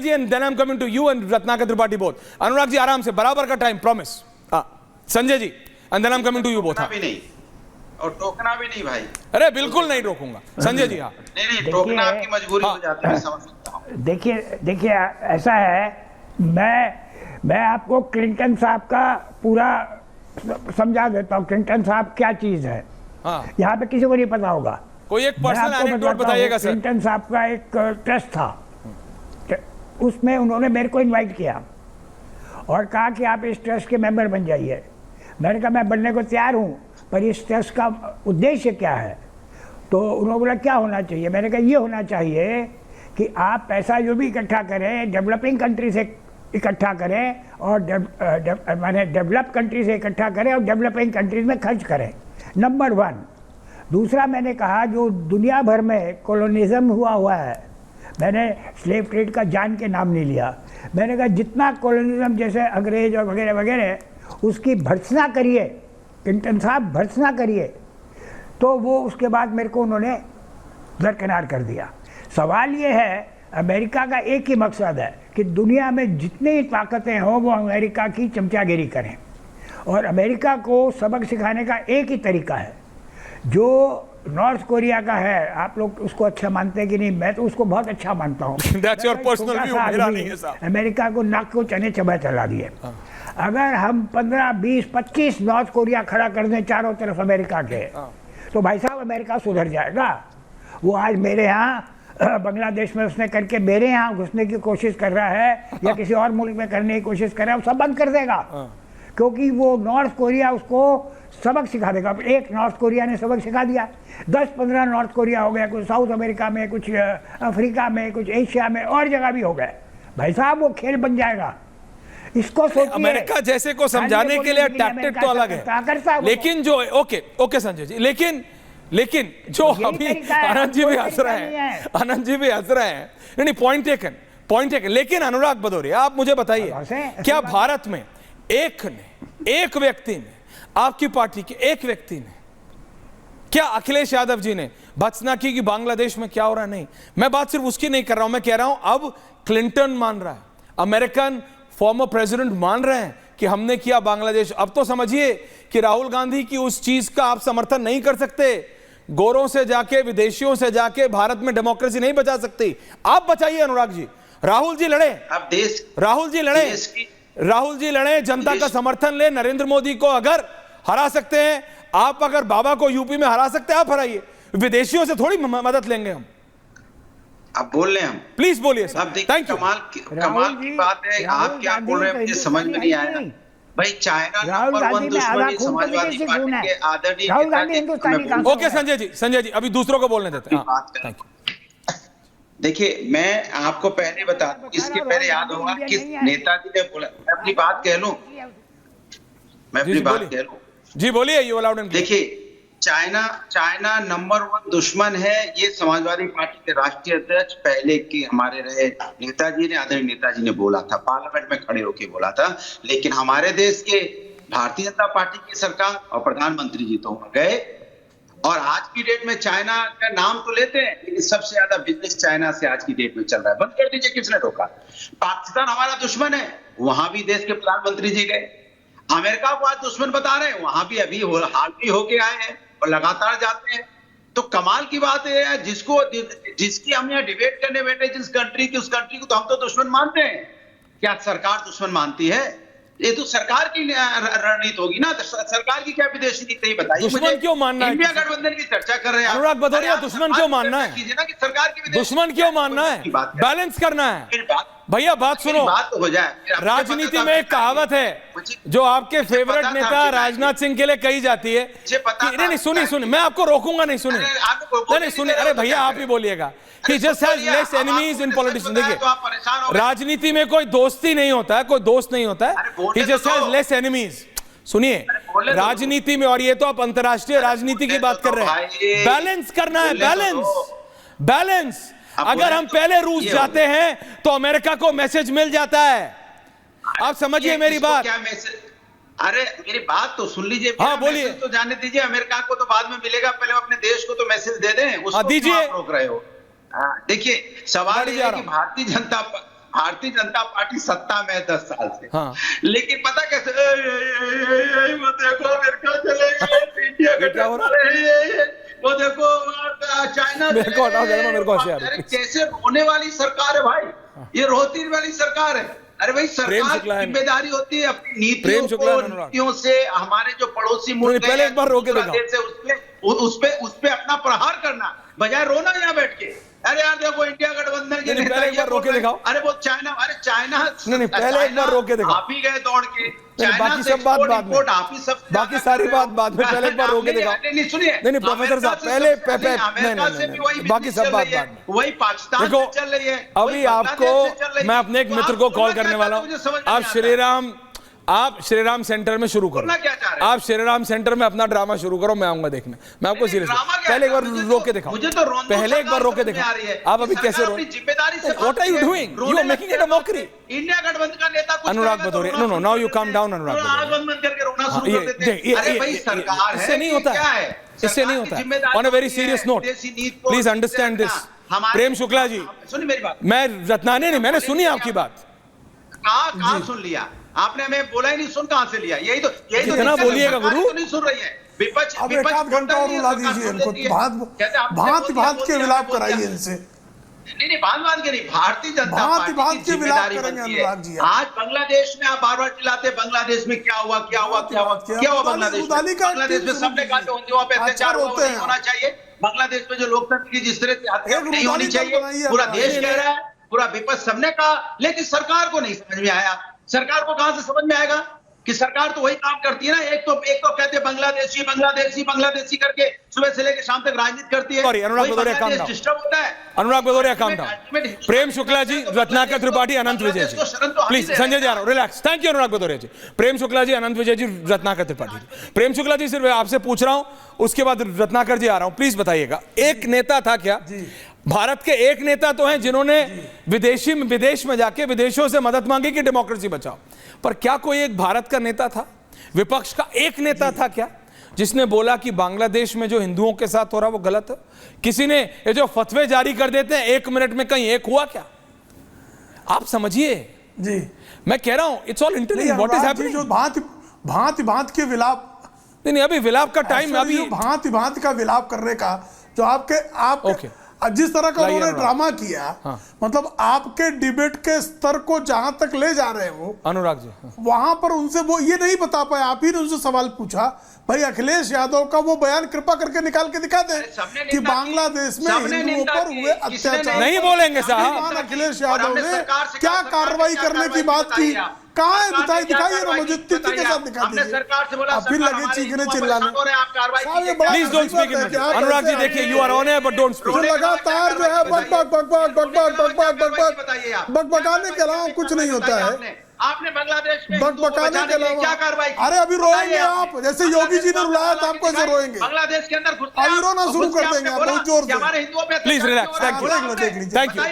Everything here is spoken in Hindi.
Sanjay ji, and then I am coming to you and Ratnakar Tripathi both. Anurag ji आराम से, बराबर का time, promise. Sanjay ji and then I am coming to you both. भी नहीं और टोकना भी नहीं भाई. अरे बिल्कुल नहीं रोकूंगा संजय जी. हाँ नहीं, टोकना आपकी मजबूरी हो जाती है, समझ सकता हूं. देखिए ऐसा है, मैं आपको क्लिंटन साहब का पूरा समझा देता हूँ. क्लिंटन साहब क्या चीज है, यहाँ पे किसी को नहीं पता होगा. कोई एक पर्सनल एनेक्डोट बताइएगा सर. क्लिंटन साहब का एक ट्रस्ट था, उसमें उन्होंने मेरे को इनवाइट किया और कहा कि आप इस ट्रस्ट के मेंबर बन जाइए. मैंने कहा मैं बनने को तैयार हूँ, पर इस ट्रस्ट का उद्देश्य क्या है. तो उन्होंने बोला क्या होना चाहिए. मैंने कहा ये होना चाहिए कि आप पैसा जो भी इकट्ठा करें डेवलपिंग कंट्री से इकट्ठा करें और माने डेवलप कंट्री से इकट्ठा करें और डेवलपिंग कंट्रीज में खर्च करें, नंबर 1. दूसरा मैंने कहा जो दुनिया भर में कॉलोनिज्म हुआ है, मैंने स्लेव ट्रेड का जान के नाम नहीं लिया. मैंने कहा जितना कॉलोनिज्म जैसे अंग्रेज और वगैरह वगैरह उसकी भर्त्सना करिए, क्लिंटन साहब भर्त्सना करिए. तो वो उसके बाद मेरे को उन्होंने दरकिनार कर दिया. सवाल ये है, अमेरिका का एक ही मकसद है कि दुनिया में जितनी ताकतें हों वो अमेरिका की चमचागिरी करें. और अमेरिका को सबक सिखाने का एक ही तरीका है जो नॉर्थ कोरिया का है. आप लोग उसको अच्छा मानते हैं कि नहीं, मैं तो उसको बहुत अच्छा मानता हूँ. अमेरिका को नाक को चने चबा चला दिए. अगर हम 15, 20, 25 नॉर्थ कोरिया खड़ा कर दें चारों तरफ अमेरिका के, तो भाई साहब अमेरिका सुधर जाएगा. वो आज मेरे यहाँ बांग्लादेश में उसने करके मेरे यहाँ घुसने की कोशिश कर रहा है या किसी और मुल्क में करने की कोशिश कर रहा है, वो सब बंद कर देगा. क्योंकि वो नॉर्थ कोरिया उसको सबक सिखा देगा. एक नॉर्थ कोरिया ने सबक सिखा दिया, 10-15 नॉर्थ कोरिया हो गया, कुछ साउथ अमेरिका में, कुछ अफ्रीका में, कुछ एशिया में, और जगह भी हो गए. भाई साहब वो खेल बन जाएगा. इसको सोचिए. अमेरिका जैसे को समझाने के लिए टैक्टिक तो अलग है, लेकिन जो ओके संजय जी, लेकिन जो अभी आनंद जी भी हंस रहे हैं, नहीं पॉइंट टेकन. लेकिन अनुराग भदौरिया आप मुझे बताइए, क्या भारत में एक व्यक्ति ने, आपकी पार्टी के एक व्यक्ति ने, क्या अखिलेश यादव जी ने भत्सना की कि बांग्लादेश में क्या हो रहा है? नहीं, मैं बात सिर्फ उसकी नहीं कर रहा हूं, मैं कह रहा हूं अब क्लिंटन मान रहा है, अमेरिकन फॉर्मर प्रेसिडेंट मान रहे हैं कि हमने किया बांग्लादेश. अब तो समझिए कि राहुल गांधी की उस चीज का आप समर्थन नहीं कर सकते. गोरों से जाके, विदेशियों से जाके भारत में डेमोक्रेसी नहीं बचा सकती. आप बचाइए अनुराग जी. राहुल जी लड़े, राहुल जी लड़े, जनता का समर्थन ले. नरेंद्र मोदी को अगर हरा सकते हैं आप, अगर बाबा को यूपी में हरा सकते हैं आप, हराइए. विदेशियों से थोड़ी मदद लेंगे हम. अब बोल रहे हैं हम, प्लीज बोलिए सर. Thank you. कमाल की बात है. आप क्या बोल रहे हैं मुझे समझ में नहीं आया भाई. चाइना नंबर 1 दुश्मन समाजवादी पार्टी के आदरणीय. ओके संजय जी अभी दूसरों को बोलने देते हैं. देखिए मैं आपको पहले बता दूं, इसके पहले याद होगा किस नेताजी ने बोला. मैं अपनी बात कह लूं, जी बोलिए. You allowed. देखिए चाइना नंबर 1 दुश्मन है, ये समाजवादी पार्टी के राष्ट्रीय अध्यक्ष पहले के हमारे रहे नेताजी ने, आदरणीय नेताजी ने बोला था, पार्लियामेंट में खड़े होकर बोला था. लेकिन हमारे देश के भारतीय जनता पार्टी की सरकार और प्रधानमंत्री जी तो गए, और आज की डेट में चाइना का नाम तो लेते हैं, लेकिन सबसे ज्यादा बिजनेस चाइना से आज की डेट में चल रहा है. बंद कर दीजिए, किसने रोका? पाकिस्तान हमारा दुश्मन है, वहां भी देश के प्रधानमंत्री जी गए. अमेरिका को आज दुश्मन बता रहे हैं, वहां भी अभी हाल भी होके आए हैं और लगातार जाते हैं. तो कमाल की बात है, जिसकी हम यहाँ डिबेट करने बैठे, जिस कंट्री की, उस कंट्री को तो हम तो दुश्मन मानते हैं. क्या सरकार दुश्मन मानती है? ये तो सरकार की रणनीति होगी ना. तो सरकार की क्या विदेश नीति बताइए. दुश्मन क्यों मानना है? इंडिया गठबंधन की चर्चा कर रहे हैं अनुराग भदौरिया. दुश्मन क्यों मानना है? कीजिए ना कि सरकार की दुश्मन क्यों मानना है? बैलेंस करना है भैया. बात सुनो, बात हो जाए. राजनीति में एक कहावत है जो आपके फेवरेट नेता राजनाथ सिंह के लिए कही जाती है. नहीं सुनिए, मैं आपको रोकूंगा नहीं. सुनिए. अरे भैया आप ही बोलिएगा. He just has less enemies in politics. देखिए, राजनीति में कोई दोस्ती नहीं होता है, कोई दोस्त नहीं होता है. He just has less enemies. सुनिए, राजनीति में, और ये तो आप अंतरराष्ट्रीय राजनीति की बात कर रहे हैं, बैलेंस करना है. बैलेंस. अगर हम पहले रूस जाते हैं तो अमेरिका को मैसेज मिल जाता है. आप समझिए मेरी बात. अरे मेरी बात तो सुन लीजिए. हाँ बोलिए. तो जाने दीजिए, अमेरिका को तो बाद में मिलेगा, पहले अपने देश को तो मैसेज दे दें. उसको दीजिए. रोक रहे हो. देखिए सवाल ये है कि भारतीय जनता पार्टी सत्ता में है 10 साल से। हाँ। लेकिन पता कैसे वो देखो अमेरिका चले गए, इंडिया ये क्या हो रहा है, वो देखो चाइना, मेरे को हटाओ जरा, मेरे को हंसी आ रही है। अरे कैसे रोने वाली सरकार है भाई, ये रोती वाली सरकार है। अरे भाई सरकार की जिम्मेदारी होती है अपनी नीतियों से हमारे जो पड़ोसी मुल्क पहले एक बार रोके उस पे अपना प्रहार करना, बजाय रोना यहाँ बैठ के। अरे यार देखो इंडिया गठबंधन के पहले एक बार रोके दिखाओ। अरे वो चाइना, अरे चाइना नहीं पहले एक बार रोके दिखाओ। आप ही गए दौड़ के, बाकी सब बात बाद में, आप ही सब, बाकी सारी बात बाद में, पहले एक बार रोके दिखाओ। नहीं सुनिए, नहीं प्रोफेसर साहब पहले नहीं, बाकी सब बात बाद में, वही पाकिस्तान देखो चल रही है। अभी आपको मैं अपने एक मित्र को कॉल करने वाला हूँ। आप श्रीराम सेंटर में शुरू करो, आप श्रीराम सेंटर में अपना ड्रामा शुरू करो, मैं आऊंगा देखने। मैं आपको सीरियस, पहले एक बार रोके दिखाओ, पहले एक बार रोके दिखाओ। आप अभी कैसे रो, what are you doing, you are making it a mockery. India गठबंधन का नेता कुछ Anurag Bhadauria, no no now you come down Anurag Bhadauria. इससे नहीं होता है, इससे नहीं होता है। On a very serious note, please understand this. Prem Shukla ji, सुनिए मेरी बात, मैं रत्नाने नहीं, मैंने सुनी आपकी बात। कहाँ सुन लिया आपने, हमें बोला ही नहीं, सुन कहां से लिया? यही तो कितना बोलिएगा गुरु, तो नहीं सुन रही है विपक्ष। अब एक आध घंटा और उला दीजिए इनको, भांत के विलाप कराइए इनसे। नहीं भांत के नहीं, भारतीय जनता पार्टी की जिम्मेदारी बनती है। आज बांग्लादेश में आप बार बार चिल्लाते, बांग्लादेश में क्या हुआ क्या हुआ क्या हुआ क्या हुआ बांग्लादेश में सबने कहा कि हिंदुओं पे अत्याचार होना चाहिए, बांग्लादेश में जो लोकतंत्र की जिस तरह से हत्या नहीं होनी चाहिए, पूरा देश कह रहा है, पूरा विपक्ष सबने कहा, लेकिन सरकार को नहीं समझ में आया। सरकार को कहां से समझ में आएगा कि सरकार तो वही काम करती है ना, एक तो कहते हैं बांग्लादेशी बांग्लादेशी बांग्लादेशी करके सुबह से लेकर शाम तक राजनीति करती है। Anurag Bhadauria calm down, disturb होता है। Anurag Bhadauria calm down. Prem Shukla ji, Ratnakar Tripathi, Anant Vijay ji, please. Sanjay ji आ रहा हूं, relax. Thank you Anurag Bhadauria ji. Prem Shukla ji, Anant Vijay ji, Ratnakar Tripathi ji. Prem Shukla ji सिर्फ आपसे पूछ रहा हूं, उसके बाद रत्नाकर जी आ रहा हूं, प्लीज बताइएगा। एक नेता था क्या, भारत के एक नेता तो हैं जिन्होंने विदेश में जाके विदेशों से मदद मांगी कि डेमोक्रेसी बचाओ, पर क्या कोई एक भारत का नेता था, विपक्ष का एक नेता था क्या जिसने बोला कि बांग्लादेश में जो हिंदुओं के साथ हो रहा वो गलत है? किसी ने ये जो फतवे जारी कर देते हैं 1 मिनट में, कहीं एक हुआ क्या? आप समझिए जी, मैं कह रहा हूं it's all intelligent, what is happening. जो भांति के विलाप, नहीं अभी विलाप का टाइम, अभी भांति का विलाप करने का जो आप जिस तरह का उन्होंने ड्रामा किया, मतलब आपके डिबेट के स्तर को जहां तक ले जा रहे हो अनुराग जी, वहां पर उनसे वो ये नहीं बता पाए। आप ही ने उनसे सवाल पूछा, भाई अखिलेश यादव का वो बयान कृपा करके निकाल के दिखा दे कि बांग्लादेश में हिंदुओं पर हुए अत्याचार। नहीं बोलेंगे साहब, अखिलेश यादव ने क्या कार्रवाई करने की बात की, कहाँ है? दिखाइए ना मुझे, तिथि के साथ दिखा दीजिए। आप फिर लगे चीखने चिल्लाने। Please don't speak in Anurag ji, देखिए you are on air but don't speak. लगातार जो है बकबकाने के अलावा कुछ नहीं होता है। आपने बांग्लादेश में बकबकाने के अलावा क्या कार्रवाई? अरे अभी रोएंगे आप, जैसे योगी जी ने रुलाया था आपको ऐसे रोएंगे। बांग्लादेश के अंदर अभी रोना शुरू कर देंगे आप बहुत जोर से। हमारे हिंदुओं पे please relax, thank you, thank you.